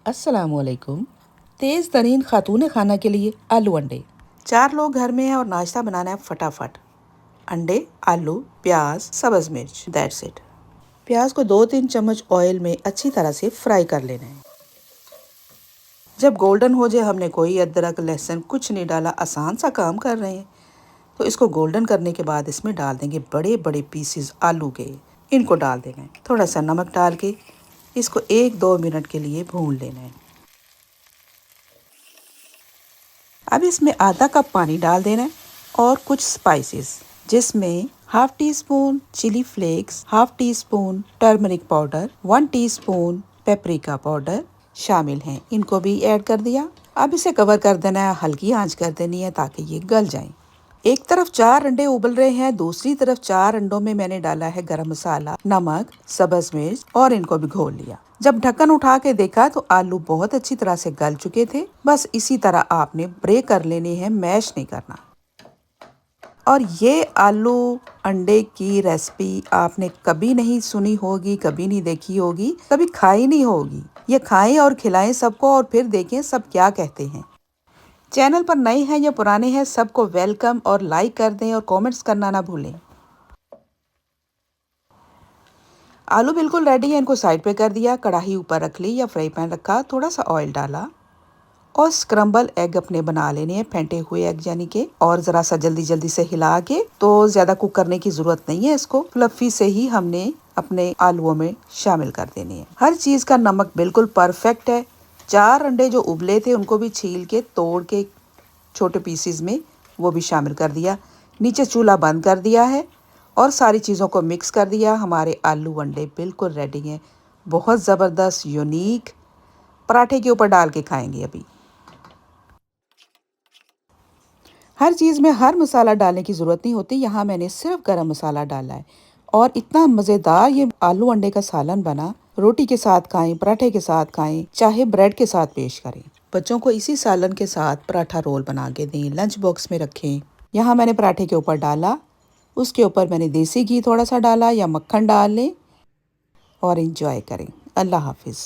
अस्सलामुअलैकुम। तेज़ तरीन खातून खाना के लिए आलू अंडे। 4 लोग घर में हैं और नाश्ता बनाना है फटाफट। अंडे, आलू, प्याज, सब्ज़ मिर्च, दैट्स इट। प्याज को 2-3 चम्मच ऑयल में अच्छी तरह से फ्राई कर लेना है। जब गोल्डन हो जाए, हमने कोई अदरक लहसुन कुछ नहीं डाला, आसान सा काम कर रहे हैं। तो इसको गोल्डन करने के बाद इसमें डाल देंगे बड़े बड़े पीसेस आलू के। इनको डाल देना है। थोड़ा सा नमक डाल के इसको 1-2 मिनट के लिए भून लेना है। अब इसमें आधा कप पानी डाल देना है और कुछ स्पाइसेस, जिसमें half teaspoon chilli flakes, half teaspoon turmeric powder, 1 teaspoon paprika powder शामिल हैं। इनको भी ऐड कर दिया। अब इसे कवर कर देना है, हल्की आंच कर देनी है ताकि ये गल जाएं। एक तरफ 4 अंडे उबल रहे हैं, दूसरी तरफ 4 अंडों में मैंने डाला है गरम मसाला, नमक, सब्ज़ मिर्च और इनको भी घोल लिया। जब ढक्कन उठा के देखा तो आलू बहुत अच्छी तरह से गल चुके थे। बस इसी तरह आपने ब्रेक कर लेने हैं, मैश नहीं करना। और ये आलू अंडे की रेसिपी आपने कभी नहीं सुनी होगी, कभी नहीं देखी होगी, कभी खाई नहीं होगी। ये खाएं और खिलाएं सबको और फिर देखें सब क्या कहते हैं। चैनल पर नए हैं या पुराने हैं, सबको वेलकम और लाइक कर दें और कमेंट्स करना ना भूलें। आलू बिल्कुल रेडी है, इनको साइड पे कर दिया। कढ़ाई ऊपर रख ली या फ्राई पैन रखा, थोड़ा सा ऑयल डाला और स्क्रम्बल एग अपने बना लेने हैं, फेंटे हुए एग यानी के। और ज़रा सा जल्दी जल्दी से हिला के, तो ज़्यादा कुक करने की ज़रूरत नहीं है। इसको फ्लफी से ही हमने अपने आलूओं में शामिल कर देनी है। हर चीज़ का नमक बिल्कुल परफेक्ट है। 4 अंडे जो उबले थे उनको भी छील के तोड़ के छोटे पीसीज में वो भी शामिल कर दिया। नीचे चूल्हा बंद कर दिया है और सारी चीज़ों को मिक्स कर दिया। हमारे आलू अंडे बिल्कुल रेडी हैं। बहुत ज़बरदस्त यूनिक। पराठे के ऊपर डाल के खाएंगे। अभी हर चीज़ में हर मसाला डालने की ज़रूरत नहीं होती। यहाँ मैंने सिर्फ गरम मसाला डाला है और इतना मज़ेदार ये आलू अंडे का सालन बना। रोटी के साथ खाएं, पराठे के साथ खाएं, चाहे ब्रेड के साथ पेश करें। बच्चों को इसी सालन के साथ पराठा रोल बना के दें, लंच बॉक्स में रखें। यहाँ मैंने पराठे के ऊपर डाला, उसके ऊपर मैंने देसी घी थोड़ा सा डाला या मक्खन डाल लें और इंजॉय करें। अल्लाह हाफिज़।